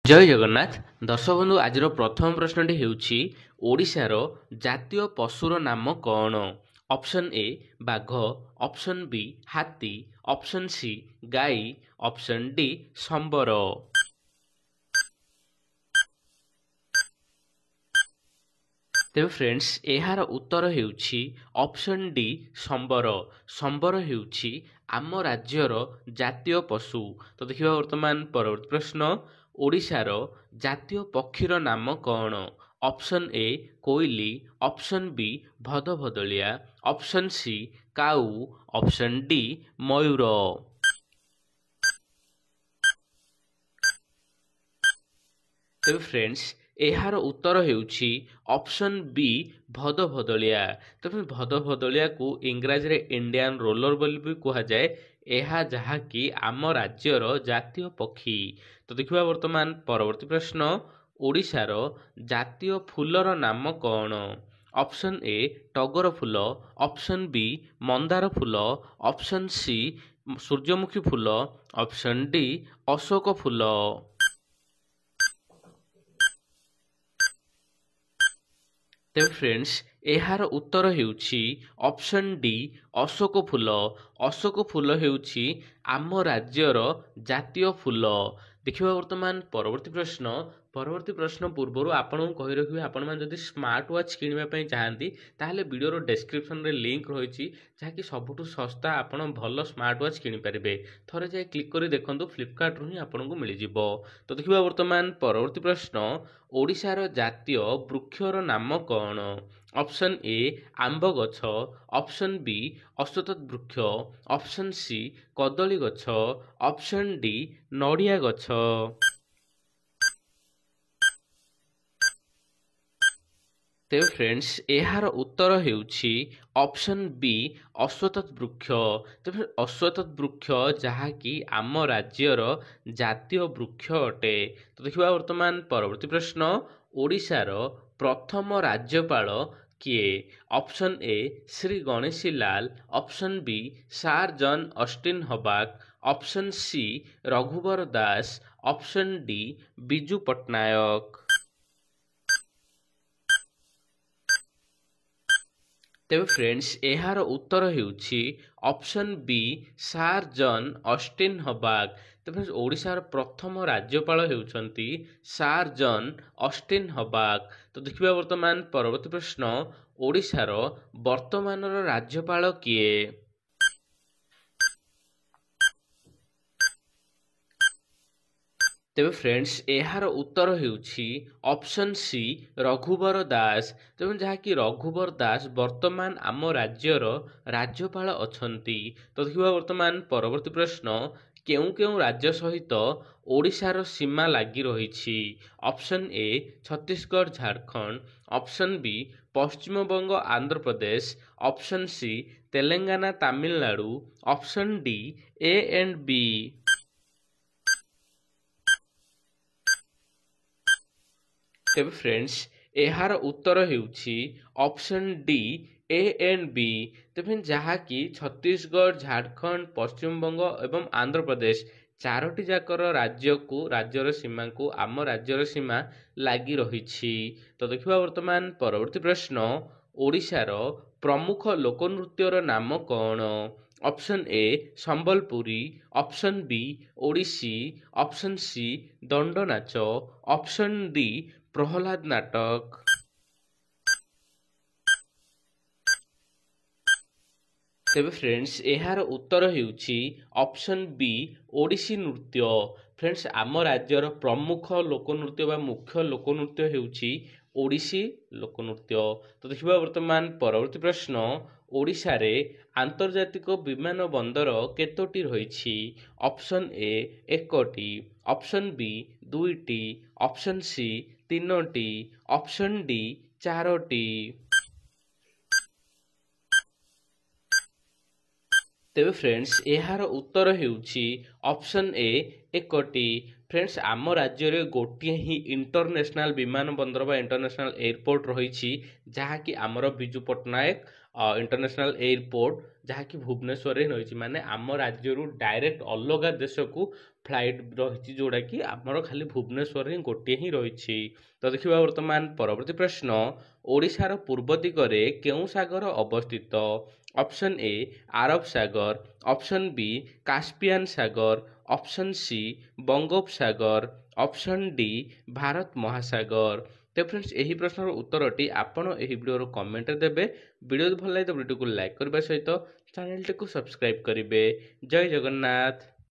ଜୟ ଜଗନ୍ନାଥ। ଦର୍ଶକ ବନ୍ଧୁ, ଆଜିର ପ୍ରଥମ ପ୍ରଶ୍ନଟି ହେଉଛି ଓଡ଼ିଶାର ଜାତୀୟ ପଶୁର ନାମ କ'ଣ? ଅପସନ୍ ଏ ବାଘ, ଅପସନ୍ ବି ହାତୀ, ଅପସନ୍ ସି ଗାଈ, ଅପସନ୍ ଡି ସମ୍ବର। ତେବେ ଫ୍ରେଣ୍ଡସ୍, ଏହାର ଉତ୍ତର ହେଉଛି ଅପସନ୍ ଡି ସମ୍ବର। ସମ୍ବର ହେଉଛି ଆମ ରାଜ୍ୟର ଜାତୀୟ ପଶୁ। ତ ଦେଖିବା ବର୍ତ୍ତମାନ ପରବର୍ତ୍ତୀ ପ୍ରଶ୍ନ। ଓଡ଼ିଶାର ଜାତୀୟ ପକ୍ଷୀର ନାମ କ'ଣ? ଅପସନ୍ ଏ କୋଇଲି, ଅପସନ୍ ବି ଭଦଭଦଳିଆ, ଅପସନ୍ ସି କାଉ, ଅପସନ୍ ଡି ମୟୂର। ତେବେ ଫ୍ରେଣ୍ଡସ୍, ଏହାର ଉତ୍ତର ହେଉଛି ଅପସନ୍ ବି ଭଦଭଦଳିଆ। ତେବେ ଭଦଭଦଳିଆକୁ ଇଂରାଜୀରେ ଇଣ୍ଡିଆନ୍ ରୋଲର ବୋଲି ବି କୁହାଯାଏ। ଏହା ଯାହାକି ଆମ ରାଜ୍ୟର ଜାତୀୟ ପକ୍ଷୀ। ତ ଦେଖିବା ବର୍ତ୍ତମାନ ପରବର୍ତ୍ତୀ ପ୍ରଶ୍ନ। ଓଡ଼ିଶାର ଜାତୀୟ ଫୁଲର ନାମ କ'ଣ? ଅପସନ୍ ଏ ଟଗର ଫୁଲ, ଅପସନ୍ ବି ମନ୍ଦାର ଫୁଲ, ଅପସନ୍ ସି ସୂର୍ଯ୍ୟମୁଖୀ ଫୁଲ, ଅପସନ୍ ଡି ଅଶୋକ ଫୁଲ। ତେବେ ଫ୍ରେଣ୍ଡସ୍, ଏହାର ଉତ୍ତର ହେଉଛି ଅପସନ୍ ଡି ଅଶୋକ ଫୁଲ। ଅଶୋକ ଫୁଲ ହେଉଛି ଆମ ରାଜ୍ୟର ଜାତୀୟ ଫୁଲ। ଦେଖିବା ବର୍ତ୍ତମାନ ପରବର୍ତ୍ତୀ ପ୍ରଶ୍ନ। ପରବର୍ତ୍ତୀ ପ୍ରଶ୍ନ ପୂର୍ବରୁ ଆପଣଙ୍କୁ କହି ରଖିବି, ଆପଣମାନେ ଯଦି ସ୍ମାର୍ଟ ୱାଚ୍ କିଣିବା ପାଇଁ ଚାହାନ୍ତି ତାହେଲେ ଭିଡ଼ିଓର ଡେସ୍କ୍ରିପସନରେ ଲିଙ୍କ୍ ରହିଛି, ଯାହାକି ସବୁଠୁ ଶସ୍ତା ଆପଣ ଭଲ ସ୍ମାର୍ଟ ୱାଚ୍ କିଣିପାରିବେ। ଥରେ ଯାଇ କ୍ଲିକ୍ କରି ଦେଖନ୍ତୁ, ଫ୍ଲିପକାର୍ଟରୁ ହିଁ ଆପଣଙ୍କୁ ମିଳିଯିବ। ତ ଦେଖିବା ବର୍ତ୍ତମାନ ପରବର୍ତ୍ତୀ ପ୍ରଶ୍ନ। ଓଡ଼ିଶାର ଜାତୀୟ ବୃକ୍ଷର ନାମ କ'ଣ? ଅପସନ୍ ଏ ଆମ୍ବ ଗଛ, ଅପସନ୍ ବି ଅଶ୍ୱତଥ ବୃକ୍ଷ, ଅପସନ୍ ସି କଦଳୀ ଗଛ, ଅପସନ୍ ଡି ନଡ଼ିଆ ଗଛ। ତେବେ ଫ୍ରେଣ୍ଡସ୍, ଏହାର ଉତ୍ତର ହେଉଛି ଅପସନ୍ ବି ଅଶ୍ୱତଥ ବୃକ୍ଷ। ତେବେ ଅଶ୍ୱତଥ ବୃକ୍ଷ ଯାହାକି ଆମ ରାଜ୍ୟର ଜାତୀୟ ବୃକ୍ଷ ଅଟେ। ତ ଦେଖିବା ବର୍ତ୍ତମାନ ପରବର୍ତ୍ତୀ ପ୍ରଶ୍ନ। ଓଡ଼ିଶାର ପ୍ରଥମ ରାଜ୍ୟପାଳ କିଏ? Option A Shri Ganeshi Lal, option B sir John Austin Hubback, option C Raghubar Das, option D Biju Patnaik. ତେବେ ଫ୍ରେଣ୍ଡସ୍, ଏହାର ଉତ୍ତର ହେଉଛି option B sir John Austin Hubback. ତେବେ ଓଡ଼ିଶାର ପ୍ରଥମ ରାଜ୍ୟପାଳ ହେଉଛନ୍ତି ସାର୍ ଜନ୍ ଅଷ୍ଟିନ୍ ହବାକ୍। ତ ଦେଖିବା ବର୍ତ୍ତମାନ ପରବର୍ତ୍ତୀ ପ୍ରଶ୍ନ। ଓଡ଼ିଶାର ବର୍ତ୍ତମାନର ରାଜ୍ୟପାଳ କିଏ? ତେବେ ଫ୍ରେଣ୍ଡସ୍, ଏହାର ଉତ୍ତର ହେଉଛି ଅପସନ୍ ସି ରଘୁବର ଦାସ। ତେବେ ଯାହାକି ରଘୁବର ଦାସ ବର୍ତ୍ତମାନ ଆମ ରାଜ୍ୟର ରାଜ୍ୟପାଳ ଅଛନ୍ତି। ତ ଦେଖିବା ବର୍ତ୍ତମାନ ପରବର୍ତ୍ତୀ ପ୍ରଶ୍ନ। କେଉଁ କେଉଁ ରାଜ୍ୟ ସହିତ ଓଡ଼ିଶାର ସୀମା ଲାଗି ରହିଛି? Option A Chhattisgarh Jharkhand, option B Paschimbanga Andhra Pradesh, option C Telangana Tamil Nadu, option D A and B. ତେବେ ଫ୍ରେଣ୍ଡସ୍, ଏହାର ଉତ୍ତର ହେଉଛି option D A and B. ତେବେ ଯାହାକି ଛତିଶଗଡ଼, ଝାଡ଼ଖଣ୍ଡ, ପଶ୍ଚିମବଙ୍ଗ ଏବଂ ଆନ୍ଧ୍ରପ୍ରଦେଶ ଚାରୋଟି ଯାକର ରାଜ୍ୟର ସୀମାକୁ ଆମ ରାଜ୍ୟର ସୀମା ଲାଗି ରହିଛି। ତ ଦେଖିବା ବର୍ତ୍ତମାନ ପରବର୍ତ୍ତୀ ପ୍ରଶ୍ନ। ଓଡ଼ିଶାର ପ୍ରମୁଖ ଲୋକନୃତ୍ୟର ନାମ କ'ଣ? Option A Sambalpuri, option B Odissi, option C Dandanacha, option D Prahlad Nataka. ତେବେ ଫ୍ରେଣ୍ଡସ୍, ଏହାର ଉତ୍ତର ହେଉଛି ଅପସନ୍ ବି ଓଡ଼ିଶୀ ନୃତ୍ୟ। ଫ୍ରେଣ୍ଡସ୍, ଆମ ରାଜ୍ୟର ପ୍ରମୁଖ ଲୋକନୃତ୍ୟ ବା ମୁଖ୍ୟ ଲୋକନୃତ୍ୟ ହେଉଛି ଓଡ଼ିଶୀ ଲୋକନୃତ୍ୟ। ତ ଦେଖିବା ବର୍ତ୍ତମାନ ପରବର୍ତ୍ତୀ ପ୍ରଶ୍ନ। ଓଡ଼ିଶାରେ ଆନ୍ତର୍ଜାତିକ ବିମାନ ବନ୍ଦର କେତୋଟି ରହିଛି? ଅପସନ୍ ଏ 1ଟି, ଅପସନ୍ ବି 2ଟି, ଅପସନ୍ ସି 3ଟି, ଅପସନ୍ ଡି 4ଟି। ତେବେ ଫ୍ରେଣ୍ଡସ୍, ଏହାର ଉତ୍ତର ହେଉଛି ଅପସନ୍ ଏ 1ଟି। ଫ୍ରେଣ୍ଡସ୍, ଆମ ରାଜ୍ୟରେ ଗୋଟିଏ ହିଁ ଇଣ୍ଟରନ୍ୟାସନାଲ୍ ବିମାନ ବନ୍ଦର ବା ଇଣ୍ଟରନ୍ୟାସନାଲ୍ ଏୟାରପୋର୍ଟ ରହିଛି, ଯାହାକି ଆମର ବିଜୁ ପଟ୍ଟନାୟକ ଇଣ୍ଟରନ୍ୟାସନାଲ୍ ଏୟାରପୋର୍ଟ ଯାହାକି ଭୁବନେଶ୍ୱରରେ ହିଁ ରହିଛି। ମାନେ ଆମ ରାଜ୍ୟରୁ ଡାଇରେକ୍ଟ ଅଲଗା ଦେଶକୁ ଫ୍ଲାଇଟ୍ ରହିଛି, ଯେଉଁଟାକି ଆମର ଖାଲି ଭୁବନେଶ୍ୱରରେ ହିଁ ଗୋଟିଏ ହିଁ ରହିଛି। ତ ଦେଖିବା ବର୍ତ୍ତମାନ ପରବର୍ତ୍ତୀ ପ୍ରଶ୍ନ, ଓଡ଼ିଶାର ପୂର୍ବ ଦିଗରେ କେଉଁ ସାଗର ଅବସ୍ଥିତ? Option A Arab Sagar, option B Caspian Sagar, option C ବଙ୍ଗୋପସାଗର, ଅପସନ୍ ଡି ଭାରତ ମହାସାଗର। ତ ଫ୍ରେଣ୍ଡସ୍ ଏହି ପ୍ରଶ୍ନର ଉତ୍ତରଟି ଆପଣ ଏହି ଭିଡ଼ିଓର କମେଣ୍ଟରେ ଦେବେ। ଭିଡ଼ିଓ ଯଦି ଭଲ ଲାଗେ ତ ଭିଡ଼ିଓକୁ ଲାଇକ୍ କରିବା ସହିତ ଚ୍ୟାନେଲଟିକୁ ସବସ୍କ୍ରାଇବ୍ କରିବେ। ଜୟ ଜଗନ୍ନାଥ।